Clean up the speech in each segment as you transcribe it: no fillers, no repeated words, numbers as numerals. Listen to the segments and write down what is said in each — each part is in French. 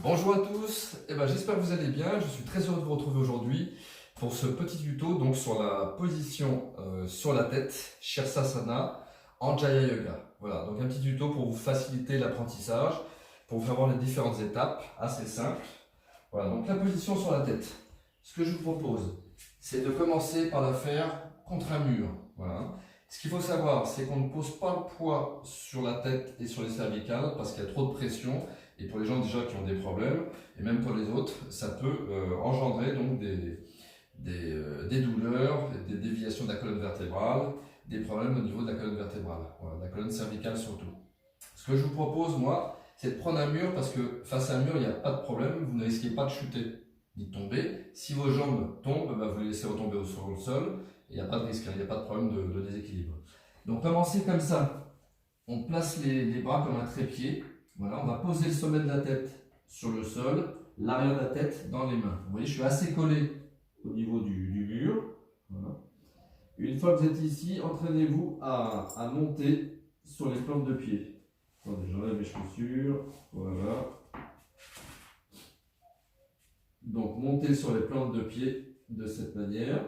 Bonjour à tous, j'espère que vous allez bien. Je suis très heureux de vous retrouver aujourd'hui pour ce petit tuto donc, sur la position sur la tête, Shirsasana en Jaya Yoga. Voilà, donc un petit tuto pour vous faciliter l'apprentissage, pour vous faire voir les différentes étapes, assez simples. Voilà, donc la position sur la tête. Ce que je vous propose, c'est de commencer par la faire contre un mur. Voilà. Ce qu'il faut savoir, c'est qu'on ne pose pas le poids sur la tête et sur les cervicales parce qu'il y a trop de pression. Et pour les gens déjà qui ont des problèmes, et même pour les autres, ça peut engendrer donc des douleurs, des déviations de la colonne vertébrale, des problèmes au niveau de la colonne vertébrale, voilà, de la colonne cervicale surtout. Ce que je vous propose, moi, c'est de prendre un mur parce que face à un mur, il n'y a pas de problème, vous ne risquez pas de chuter ni de tomber. Si vos jambes tombent, vous les laissez retomber sur le sol, et il n'y a pas de risque, il n'y a pas de problème de déséquilibre. Donc commencez comme ça, on place les bras comme un trépied. Voilà, on va poser le sommet de la tête sur le sol, l'arrière de la tête dans les mains. Vous voyez, je suis assez collé au niveau du mur. Voilà. Une fois que vous êtes ici, entraînez-vous à monter sur les plantes de pied. Attendez, j'enlève mes chaussures. Voilà. Donc, montez sur les plantes de pied de cette manière.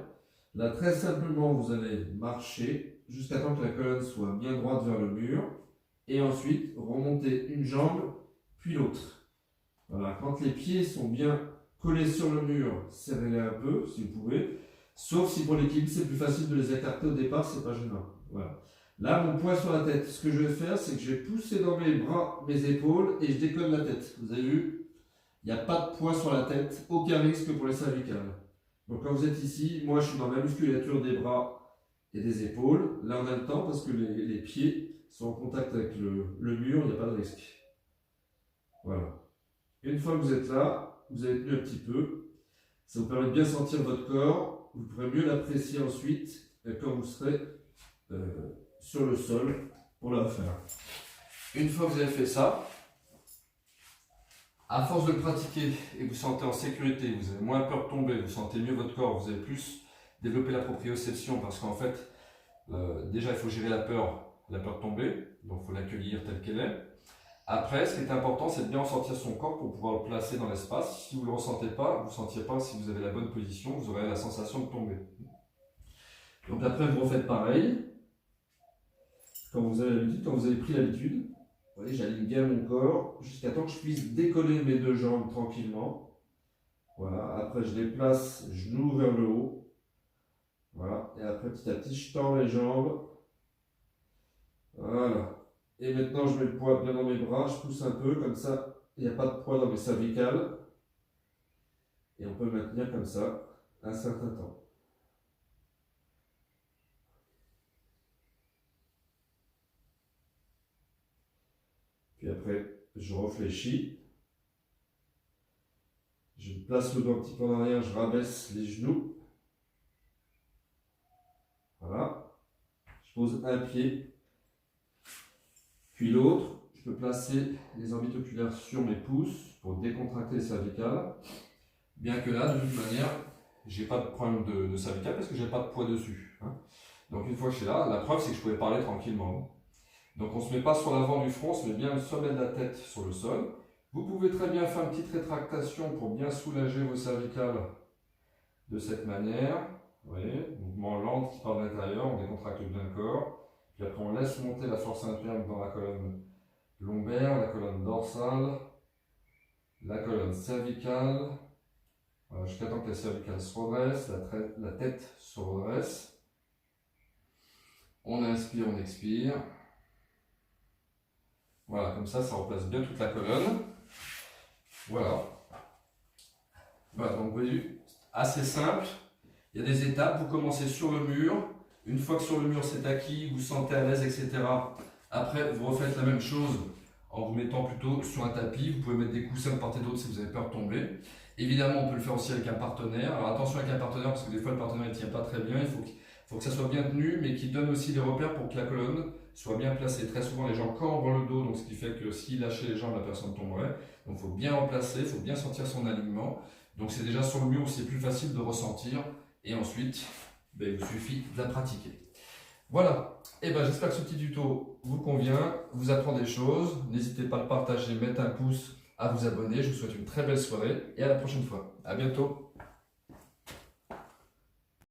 Là, très simplement, vous allez marcher jusqu'à temps que la colonne soit bien droite vers le mur. Et ensuite, remonter une jambe, puis l'autre. Voilà, quand les pieds sont bien collés sur le mur, serrez-les un peu, si vous pouvez. Sauf si pour l'équilibre, c'est plus facile de les écarter au départ, c'est pas gênant. Voilà. Là, mon poids sur la tête. Ce que je vais faire, c'est que je vais pousser dans mes bras, mes épaules, et je décolle la tête. Vous avez vu? Il n'y a pas de poids sur la tête, aucun risque pour les cervicales. Donc quand vous êtes ici, moi je suis dans ma musculature des bras et des épaules. Là, on a le temps parce que les pieds sont en contact avec le mur, il n'y a pas de risque. Voilà. Une fois que vous êtes là, vous avez tenu un petit peu. Ça vous permet de bien sentir votre corps. Vous pourrez mieux l'apprécier ensuite quand vous serez sur le sol pour la faire. Une fois que vous avez fait ça, à force de le pratiquer et que vous sentez en sécurité, vous avez moins peur de tomber, vous sentez mieux votre corps, vous avez plus développé la proprioception parce qu'en fait, déjà il faut gérer la peur de tomber, donc il faut l'accueillir telle qu'elle est. Après, ce qui est important, c'est de bien ressentir son corps pour pouvoir le placer dans l'espace. Si vous ne le ressentez pas, vous ne sentiez pas si vous avez la bonne position, vous aurez la sensation de tomber. Donc après, vous refaites pareil. Quand vous avez l'habitude, quand vous avez pris l'habitude, vous voyez, j'aligne bien mon corps jusqu'à temps que je puisse décoller mes deux jambes tranquillement. Voilà, après je déplace genoux vers le haut. Voilà, et après petit à petit, je tends les jambes. Voilà. Et maintenant, je mets le poids bien dans mes bras, je pousse un peu, comme ça, il n'y a pas de poids dans mes cervicales. Et on peut le maintenir comme ça un certain temps. Puis après, je réfléchis. Je place le dos un petit peu en arrière, je rabaisse les genoux. Voilà. Je pose un pied. Puis l'autre, je peux placer les orbites oculaires sur mes pouces pour décontracter les cervicales. Bien que là, de toute manière, je n'ai pas de problème de cervicales parce que je n'ai pas de poids dessus. Donc une fois que je suis là, la preuve c'est que je pouvais parler tranquillement. Donc on ne se met pas sur l'avant du front, on se met bien le sommet de la tête sur le sol. Vous pouvez très bien faire une petite rétractation pour bien soulager vos cervicales de cette manière. Vous voyez, mouvement lent qui part de l'intérieur, on décontracte bien le corps. Puis après, on laisse monter la force interne dans la colonne lombaire, la colonne dorsale, la colonne cervicale. Voilà, jusqu'à temps que la cervicale se redresse, la tête se redresse. On inspire, on expire. Voilà, comme ça replace bien toute la colonne. Voilà. Voilà, donc vous voyez, assez simple. Il y a des étapes, vous commencez sur le mur. Une fois que sur le mur c'est acquis, vous sentez à l'aise, etc. Après, vous refaites la même chose en vous mettant plutôt sur un tapis. Vous pouvez mettre des coussins de part et d'autre si vous avez peur de tomber. Évidemment, on peut le faire aussi avec un partenaire. Alors attention avec un partenaire parce que des fois le partenaire ne tient pas très bien. Il faut que ça soit bien tenu, mais qu'il donne aussi des repères pour que la colonne soit bien placée. Très souvent, les gens cambrent le dos, donc ce qui fait que s'il lâchait les jambes, la personne tomberait. Donc il faut bien replacer, il faut bien sentir son alignement. Donc c'est déjà sur le mur où c'est plus facile de ressentir. Et ensuite, il vous suffit de la pratiquer. Voilà, j'espère que ce petit tuto vous convient, vous apprend des choses. N'hésitez pas à le partager, mettre un pouce à vous abonner. Je vous souhaite une très belle soirée et à la prochaine fois. À bientôt.